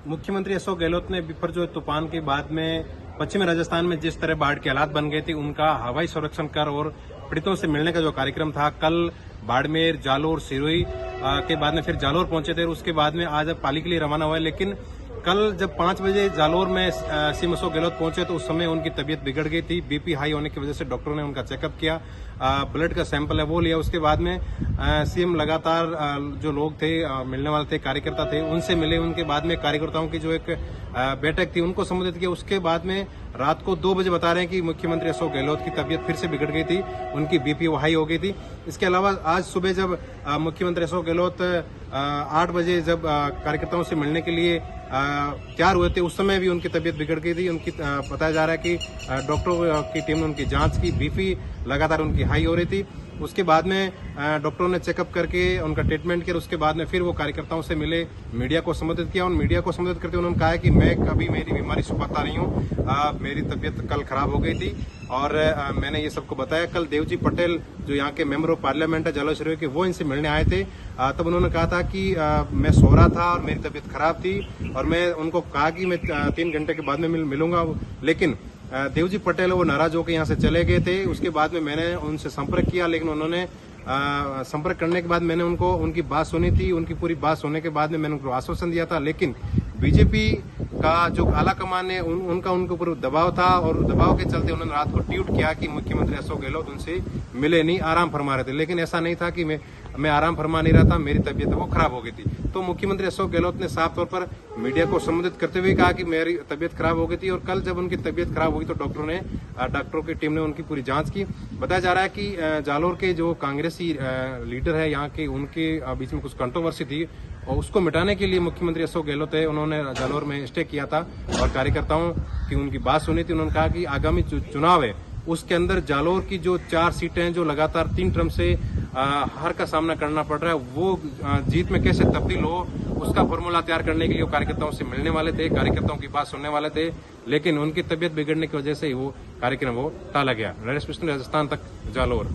मुख्यमंत्री अशोक गहलोत ने बिपरजोय तूफान के बाद में पश्चिमी राजस्थान में जिस तरह बाढ़ के हालात बन गए थे, उनका हवाई संरक्षण कर और पीड़ितों से मिलने का जो कार्यक्रम था, कल बाड़मेर, जालोर, सिरोही के बाद में फिर जालोर पहुंचे थे और उसके बाद में आज पाली के लिए रवाना हुए। लेकिन कल जब 5 बजे जालोर में सीएम अशोक गहलोत पहुंचे तो उस समय उनकी तबीयत बिगड़ गई थी। बीपी हाई होने की वजह से डॉक्टरों ने उनका चेकअप किया, ब्लड का सैंपल है वो लिया। उसके बाद में सीएम लगातार जो लोग थे, मिलने वाले थे, कार्यकर्ता थे, उनसे मिले। उनके बाद में कार्यकर्ताओं की जो एक बैठक थी उनको संबोधित किया। उसके बाद में रात को 2 बजे बता रहे हैं कि मुख्यमंत्री अशोक गहलोत की तबीयत फिर से बिगड़ गई थी, उनकी बीपी हाई हो गई थी। इसके अलावा आज सुबह जब मुख्यमंत्री अशोक गहलोत 8 बजे जब कार्यकर्ताओं से मिलने के लिए तैयार हुए थे, उस समय भी उनकी तबीयत बिगड़ गई थी। उनकी बताया जा रहा है कि डॉक्टरों की टीम ने उनकी जांच की, बीपी लगातार उनकी हाई हो रही थी। उसके बाद में डॉक्टरों ने चेकअप करके उनका ट्रीटमेंट किया। उसके बाद में फिर वो कार्यकर्ताओं से मिले, मीडिया को संबोधित किया। उन मीडिया को संबोधित करते उन्होंने कहा कि मैं कभी मेरी बीमारी छुपाता नहीं हूँ, मेरी तबीयत कल खराब हो गई थी और मैंने ये सबको बताया। कल देवजी पटेल जो यहाँ के मेंबर ऑफ पार्लियामेंट है जालोर सिरोही के, वो इनसे मिलने आए थे। तब उन्होंने कहा था कि मैं सो रहा था और मेरी तबीयत खराब थी और मैं उनको कहा कि मैं 3 घंटे के बाद में मिलूंगा। लेकिन देवजी पटेल वो नाराज होकर यहाँ से चले गए थे। उसके बाद में मैंने उनसे संपर्क किया, लेकिन उन्होंने संपर्क करने के बाद मैंने उनको उनकी बात सुनी थी। उनकी पूरी बात सुनने के बाद में मैंने उनको आश्वासन दिया था, लेकिन बीजेपी का जो आला कमान है उनका उनके ऊपर दबाव था और दबाव के चलते उन्होंने रात को ट्वीट किया कि मुख्यमंत्री अशोक गहलोत उनसे मिले नहीं, आराम फरमा रहे थे। लेकिन ऐसा नहीं था कि मैं आराम फरमा नहीं रहा था, मेरी तबीयत वो खराब हो गई थी। तो मुख्यमंत्री अशोक गहलोत ने साफ तौर पर मीडिया को संबोधित करते हुए कहा कि मेरी तबीयत खराब हो गई थी और कल जब उनकी तबीयत खराब हुई तो डॉक्टरों की टीम ने उनकी पूरी जांच की। बताया जा रहा है कि जालोर के जो कांग्रेसी लीडर है यहाँ के, उनके बीच में कुछ कंट्रोवर्सी थी और उसको मिटाने के लिए मुख्यमंत्री अशोक गहलोत है उन्होंने जालोर में स्टे किया था और कार्यकर्ताओं की उनकी बात सुनी थी। उन्होंने कहा कि आगामी चुनाव है उसके अंदर जालोर की जो 4 सीटें हैं जो लगातार 3 टर्म से हार का सामना करना पड़ रहा है, वो जीत में कैसे तब्दील हो, उसका फॉर्मूला तैयार करने के लिए वो कार्यकर्ताओं से मिलने वाले थे, कार्यकर्ताओं की बात सुनने वाले थे। लेकिन उनकी तबीयत बिगड़ने की वजह से वो कार्यक्रम वो टाला गया। नरेश कृष्ण, राजस्थान तक, जालोर।